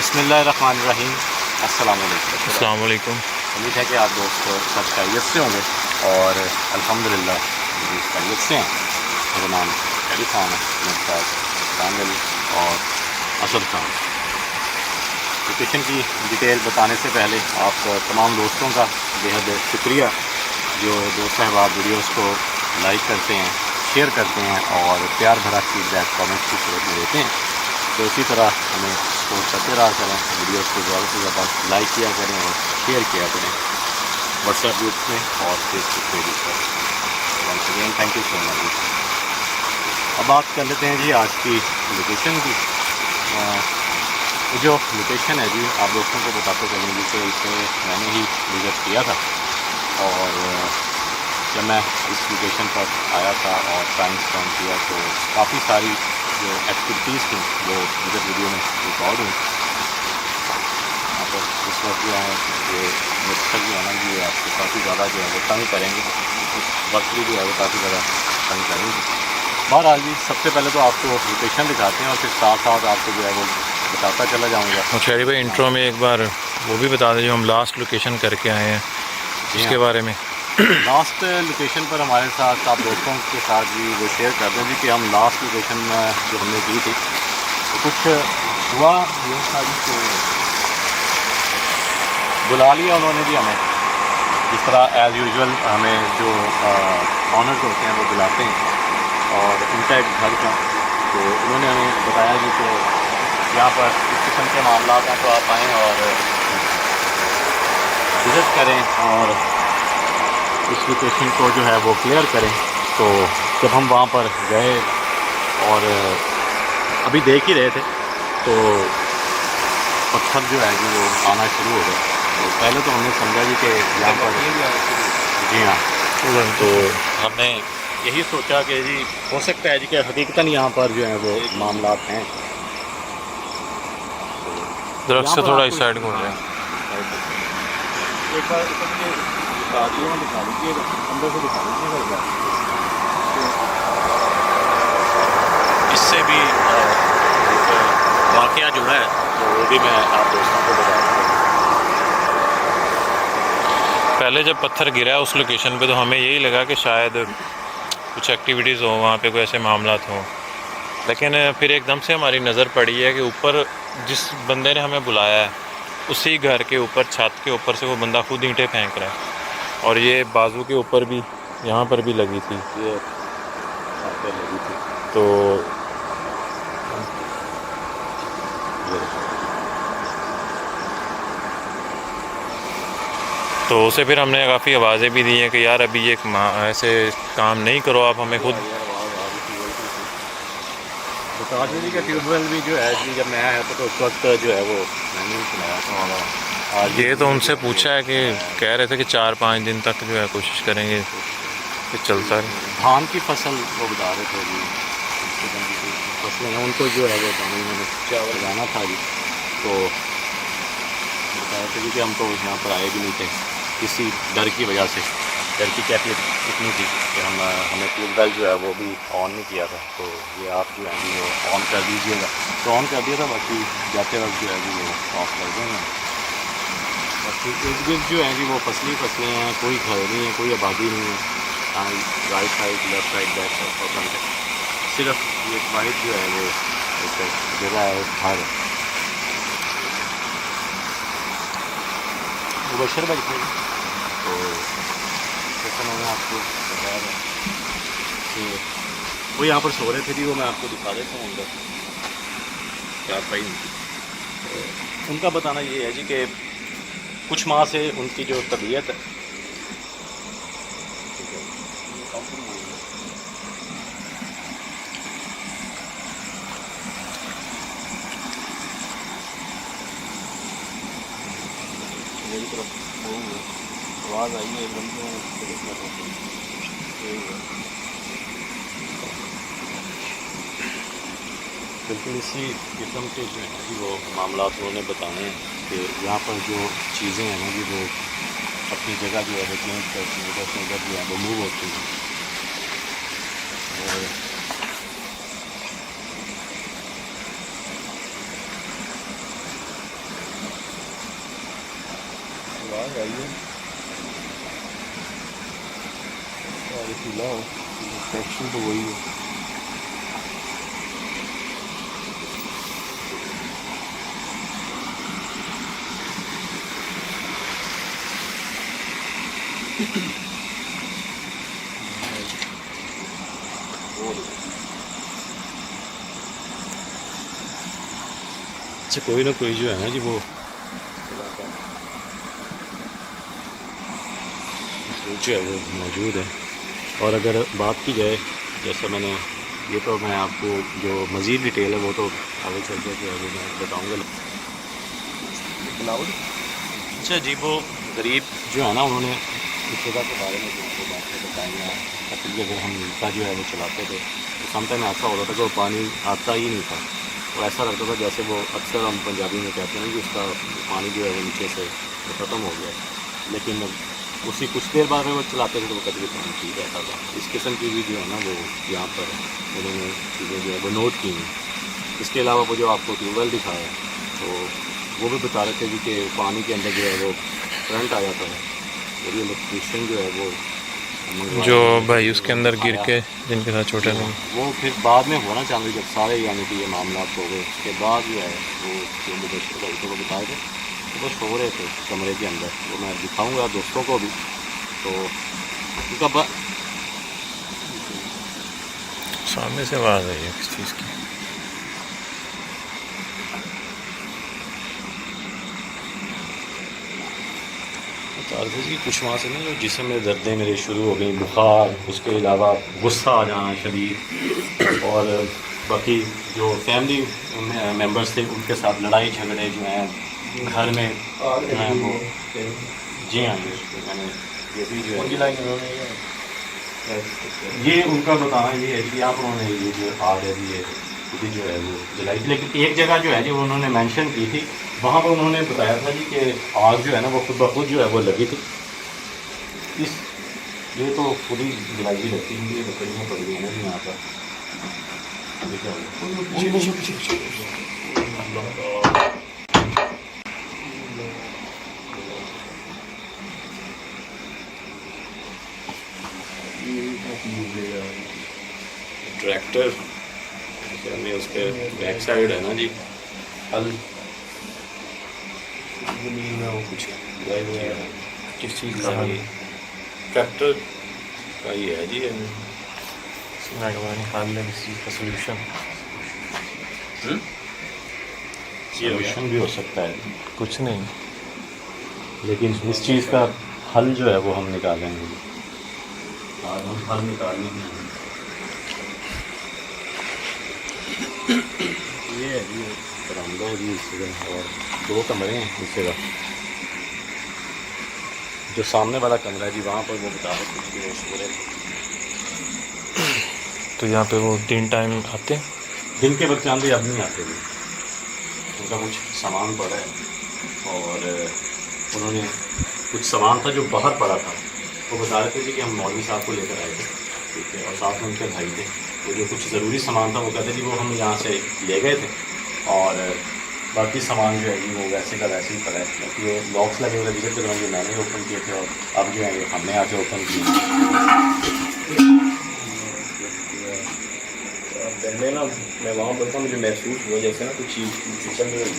बिस्मिल्लाहिर्रहमानिर्रहीम। अस्सलाम वालेकुम। अस्सलाम वालेकुम। उम्मीद है कि आप दोस्त सब खैरियत से होंगे और अल्हम्दुलिल्लाह भी खैरियत से हैं। मेरा नाम अली खान है, मेरे साथ खान अली और असद खान। लोकेशन की डिटेल बताने से पहले आप तमाम दोस्तों का बेहद शुक्रिया जो दोस्त अहबाब वीडियोज़ को लाइक करते हैं, शेयर करते हैं और प्यार भरा फीडबैक कमेंट्स की सूरत में देते हैं। तो इसी तरह हमें सपोर्ट करते रहा करें, वीडियोज़ को ज़्यादा से ज़्यादा लाइक किया करें और शेयर किया करें व्हाट्सएप ग्रुप में और फेसबुक पेज पर। Once again thank you so much. अब बात कर लेते हैं जी आज की लोकेशन की। जो लोकेशन है जी आप दोस्तों को बताते चलेंगे कि इसे मैंने ही विज़िट किया था और जब मैं इस लोकेशन पर आया था और टाइम स्पेंड किया तो काफ़ी सारी जो एक्टिविटीज़ थी वो इधर वीडियो में रिकॉर्ड हुई। यहाँ पर इस वक्त जो है ये मिक्सर जो है ना ये आपको काफ़ी ज़्यादा जो है वो तंग करेंगे, उस वक्त भी जो है वो काफ़ी ज़्यादा तंग करेंगे। बहरहाल जी सबसे पहले तो आपको लोकेशन दिखाते हैं और फिर साथ साथ आपको जो है वो बताता चला जाऊँगा। और शहरी भाई इंट्रो में एक बार वो भी बता दें जो हम लास्ट लोकेशन करके आए हैं उसके बारे में। लास्ट लोकेशन पर हमारे साथ आप दोस्तों के साथ भी वो शेयर कर दें जी कि हम लास्ट लोकेशन जो हमने की थी तो कुछ हुआ ये था जी कि बुला लिया उन्होंने भी हमें, जिस तरह एज़ यूजुअल हमें जो ऑनर्स होते हैं वो बुलाते हैं और उनका एक घर था तो उन्होंने हमें बताया जी कि यहाँ पर इस किस्म के मामला हैं तो आप आएँ और विज़िट करें और इस लोकेशन को जो है वो क्लियर करें। तो जब हम वहाँ पर गए और अभी देख ही रहे थे तो पत्थर जो है कि वो आना शुरू हो गए। तो पहले तो हमने समझा जी कि यहाँ पर जी हाँ, तो हमने यही सोचा कि जी हो सकता है जी कि हकीकतन यहाँ पर जो है वो मामला हैं। दरख्त से थोड़ा इस साइड घूम जाए। एक बार दिखा लीजिएगा, अंदर से दिखा लीजिएगा। इससे भी एक वाक़या जुड़ा है तो वो भी मैं आप दोस्तों को बता दूँगा। पहले जब पत्थर गिरा उस लोकेशन पे तो हमें यही लगा कि शायद कुछ एक्टिविटीज़ हो वहाँ पे, कोई ऐसे मामलात हों, लेकिन फिर एकदम से हमारी नज़र पड़ी है कि ऊपर जिस बंदे ने हमें बुलाया है उसी घर के ऊपर छत के ऊपर से वो बंदा खुद ईंटें फेंक रहा है और ये बाजू के ऊपर भी यहाँ पर भी लगी थी ये यहाँ पर लगी थी तो उसे फिर हमने काफ़ी आवाज़ें भी दी हैं कि यार अभी ये ऐसे काम नहीं करो, आप हमें खुद बता दीजिए कि ट्यूबवेल भी जो है जी जब मैं आया था तो उस वक्त जो है वो मैंने सुनाया था। आज ये तो उनसे पूछा है कि कह रहे थे कि 4-5 दिन तक जो है कोशिश करेंगे कि चलता रहे। धान की फसल वो बता रहे थे जी, फसलें हैं उनको जो है वो पानी में लगाना था जी। तो बता रहे थे जी कि हम तो यहाँ पर आए भी नहीं थे किसी डर की वजह से। डर की कैफियत इतनी थी कि हमें ट्यूबवेल जो है वो भी ऑन नहीं किया था। तो ये आप जो है वो ऑन कर दीजिएगा। तो ऑन कर दिया था, बाकी जाते वक्त जो है जी वो ऑफ कर देंगे। बाकी इर्द गिर्द जो है जी वो फसलें हैं, कोई घर नहीं है, कोई आबादी नहीं है। हाँ right side, left side, back side और फ्रंट साइड सिर्फ ये वाइट जो है वो एक जगह है, घर है। मुबशर भाई थे तो जैसा मैंने आपको बताया था कि वो यहाँ पर सो रहे थे जी, वो मैं आपको दिखा देता हूँ अंदर चार पाई उनकी। उनका बताना ये है जी कि कुछ माह से उनकी जो तबीयत है मेरी तरफ आवाज़ आई है बिल्कुल इसी किस्म के जो है जी वो मामला उन्होंने बताए हैं कि यहाँ पर जो चीज़ें हैं ना जी वो अपनी जगह जो है चेंज करती हैं, इधर से उधर जो है वो मूव होती हैं और सेक्शन तो वही है। अच्छा, कोई ना कोई जो है ना जी वो जो है वो मौजूद है। और अगर बात की जाए, जैसा मैंने ये तो मैं आपको जो मज़ीद डिटेल है वो तो आगे चल के जो है वो मैं बताऊँगा। अच्छा जी, वो गरीब जो है ना उन्होंने इस जगह के बारे में जो बातें बताई हैं, तकरीबन अगर हम नलका जो है वो चलाते थे तो समटाइम ऐसा होता था कि वो पानी आता ही नहीं था, और ऐसा लगता था जैसे वो अक्सर हम पंजाबी में कहते हैं कि उसका पानी जो है वो नीचे से ख़त्म हो गया। लेकिन उसी कुछ देर बाद में वो चलाते थे तो वो कभी पानी ठीक रहता था। इस किस्म की भी जो है ना वो यहाँ पर उन्होंने चीज़ें जो है वो नोट की हैं। इसके अलावा वो जो आपको ट्यूबवेल दिखाया तो वो भी बता रहे थे जी कि पानी के अंदर जो है वो करंट आ जाता है, और ये इलेक्ट्रीशियन जो है वो जो भाई उसके अंदर गिर के जिनके साथ छोटे नहीं, वो फिर बाद में होना चाहिए जब सारे यानी कि ये मामला हो गए उसके बाद जो है वो दोस्तों को बताए थे तो वो सो रहे थे कमरे के अंदर। वो मैं दिखाऊंगा दोस्तों को भी। तो उनका सामने से आवाज़ आई है किस चीज़ की। तारफिज की कुछ वहाँ से नहीं, जो जिसम में दर्दें मेरे शुरू हो गई, बुखार, उसके अलावा गुस्सा आ जाना शदीद, और बाकी जो फैमिली मेम्बर्स थे उनके साथ लड़ाई झगड़े जो हैं घर में जो हैं वो। जी हाँ, मैंने ये भी जो है ये उनका बताना ये है कि आप उन्होंने ये जो आग है ये जो है वो जलाई थी। लेकिन एक जगह जो है जो उन्होंने मेंशन की थी वहाँ पर उन्होंने बताया था जी कि आग जो है ना वो खुद ब खुद जो है वो लगी थी। इस ये तो खुद ही जलाई भी लगती है, लकड़ियाँ पड़ गई हैं ना जी यहाँ पर। ट्रैक्टर में उसके बैक साइड है ना जी हल कुछ किस चीज़ का हल? ट्रैक्टर का ये है जी निकाल लें किसी चीज़ का सोल्यूशन। सोल्यूशन भी हो सकता है, कुछ नहीं, लेकिन इस चीज़ का हल जो है वो हम निकालेंगे। हम हल निकालेंगे। ये है जी बरामदा जी इस जगह, और 2 कमरे हैं इस जगह। जो सामने वाला कमरा है जी वहाँ पर वो बता रहे थे कि वो सो रहे थे। तो यहाँ पे वो 3 टाइम आते हैं? दिन के वक्त चांद अब नहीं आते हुए, उनका कुछ सामान पड़ा है, और उन्होंने कुछ सामान था जो बाहर पड़ा था वो बता रहे थे कि हम मौलवी साहब को लेकर आए थे, ठीक है, और साथ में उनके भाई थे। वो जो कुछ ज़रूरी सामान था वो कहते जी वो हम यहाँ से ले गए थे, और बाकी सामान जो है वो वैसे का वैसे ही पड़ा है। क्योंकि ये लॉक्स लगे हुए विजिट करना जो मैंने ओपन किए थे, और अब जो है ये हमने आके ओपन किए। पहले ना मैं वहाँ पर था, मुझे महसूस हुआ जैसे ना कुछ चीज़ चल रही है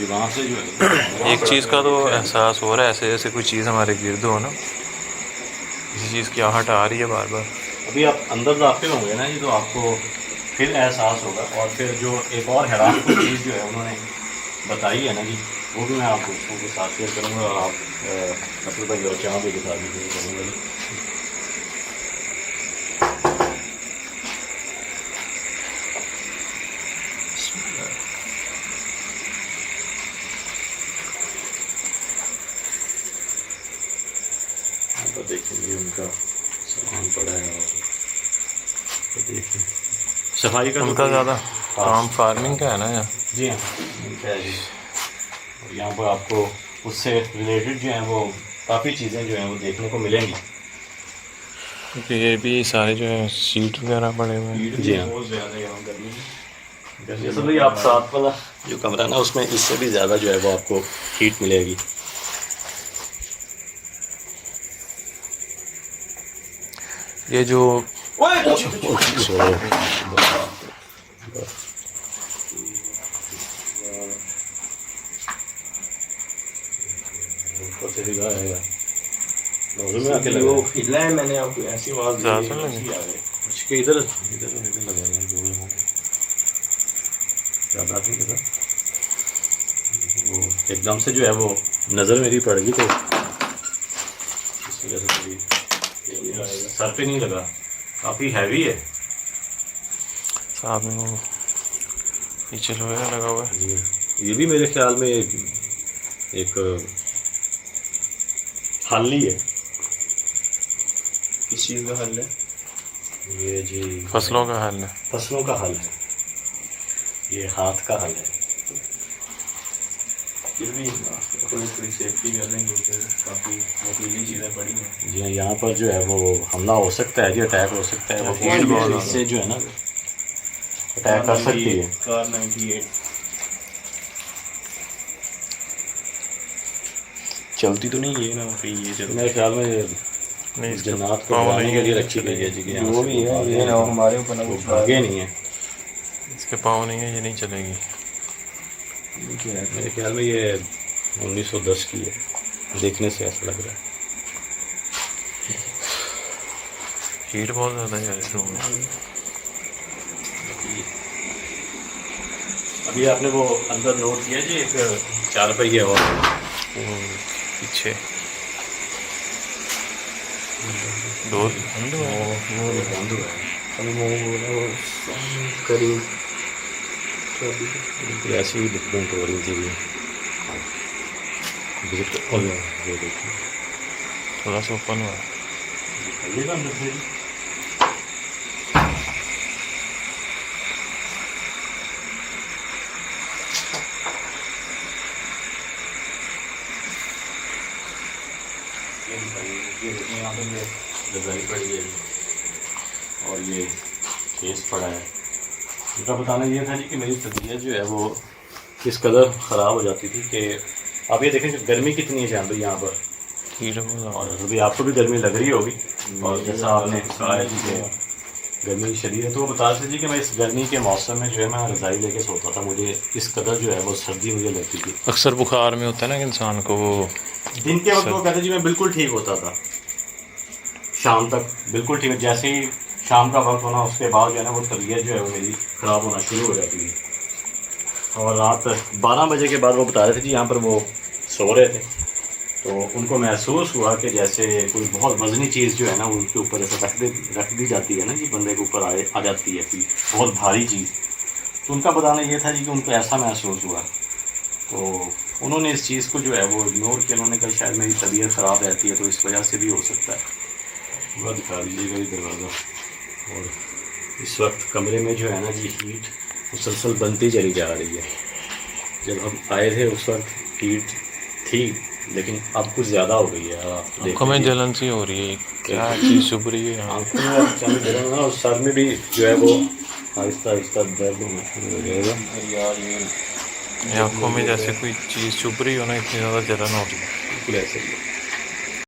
वहाँ से जो है। एक चीज़ का तो एहसास हो रहा है, ऐसे जैसे कोई चीज़ हमारे गिर्द हो ना, किसी चीज़ की आहट आ रही है बार बार। अभी आप अंदर दाखिल होंगे ना जी तो आपको फिर एहसास होगा। और फिर जो एक और हैरान चीज़ जो है उन्होंने बताई है ना जी वो भी मैं आप दोस्तों के साथ शेयर करूँगा, और आप मतलब भाई और चाह भी दिखा दीजिए करूँगा जी। तो देखेंगे उनका सामान पड़ा है, और तो देखिए सफाई का उनका ज़्यादा काम फार्मिंग का है ना यहाँ। जी हाँ है जी। और यहाँ पर आपको उससे रिलेटेड जो है वो काफ़ी चीज़ें जो हैं वो देखने को मिलेंगी, क्योंकि ये भी सारे जो है सीट वगैरह पड़े हुए हैं। जी हाँ बहुत ज़्यादा यहाँ गर्मी जैसे भाई आप साथ वाला जो कमरा ना उसमें इससे भी ज़्यादा जो है वो आपको हीट मिलेगी। ये जो वो हिला है मैंने आपको ऐसी आवाज दी ज़्यादा लगे? उसके इधर इधर इधर लगाया ज़्यादा नहीं लगा। वो एकदम से जो है वो नज़र मेरी पड़ गई तो इस वजह से थोड़ी सर पे नहीं लगा, काफ़ी हैवी है। साथ में वो पीछे लोहे का लगा हुआ है। ये भी मेरे ख्याल में एक हल ही है। किस चीज़ का हल है ये जी? फसलों का हल है। फसलों का हल है, ये हाथ का हल है। फिर भी थोड़ी सेफ्टी कर लेंगे, काफ़ी मोटीली चीज़ें पड़ी हैं जी। यहाँ पर जो है वो हमला हो सकता है जी, अटैक हो सकता है। वो हीट बहुत इससे जो है ना अटैक कर सकती है। कार 98 चलती तो नहीं है ना कहीं, ये चल मेरे ख्याल में नहीं, जन्नत को बनाने के लिए रखी गई है जी। वो भी है, ये ना हमारे ऊपर ना कुछ भागे नहीं है। इसके पाँव नहीं है, ये नहीं चलेगी। मेरे ख्याल में ये 1910 की है, देखने से ऐसा लग रहा है। हीट बहुत ज़्यादा है इस रूम में। अभी आपने वो अंदर नोट किया जी, एक 4 पहिया और पीछे डोर बंद हुआ है। बंद हुआ है करीब ऐसी ही डिफरेंट हो रही थी। विजिट थोड़ा सा ओपन हुआ है। यहाँ पे ये रजाई पड़ी है और ये केस पड़ा है। उनका बताना ये था जी कि मेरी तबीयत जो है वो इस कदर ख़राब हो जाती थी कि आप ये देखें कि गर्मी कितनी है जहाँ पर यहाँ पर, और अभी आपको भी गर्मी लग रही होगी। और जैसा आपने कहा है कि गर्मी शरीर है, तो वो बता रहे थे जी कि मैं इस गर्मी के मौसम में जो है मैं रज़ाई लेके सोता था। मुझे इस कदर जो है वो सर्दी मुझे लगती थी। अक्सर बुखार में होता है ना कि इंसान को, वो दिन के वक्त वो कहते जी मैं बिल्कुल ठीक होता था, शाम तक बिल्कुल ठीक। जैसे ही शाम का वक्त होना उसके बाद जो है ना वो तबीयत जो है वो मेरी ख़राब होना शुरू हो जाती थी। और रात 12 बजे के बाद वो बता रहे थे जी यहाँ पर वो सो रहे थे, तो उनको महसूस हुआ कि जैसे कोई बहुत वज़नी चीज़ जो है ना उनके ऊपर ऐसा रख दी जाती है ना जी, बंदे के ऊपर आ जाती है कोई बहुत भारी चीज़। तो उनका बताना ये था जी कि उनको ऐसा महसूस हुआ, तो उन्होंने इस चीज़ को जो है वो इग्नोर किया। उन्होंने कहा शायद मेरी तबीयत ख़राब रहती है तो इस वजह से भी हो सकता है। पूरा दिखा दीजिएगा ये दरवाज़ा। और इस वक्त कमरे में जो है ना जी हीट मुसलसल बनती चली जा रही है। जब हम आए थे उस वक्त हीट थी, लेकिन अब कुछ ज़्यादा हो गई है। आँखों में जलन सी हो रही है, क्या चीज़ चुभ रही है आँखों में जलन है और सर में भी जो है वो आहिस्ता आहिस्ता दर्द होना शुरू हो जाएगा। आँखों में जैसे कोई चीज़ चुभ रही हो ना, इतनी ज़्यादा जलन हो रही है। बिल्कुल ऐसे ही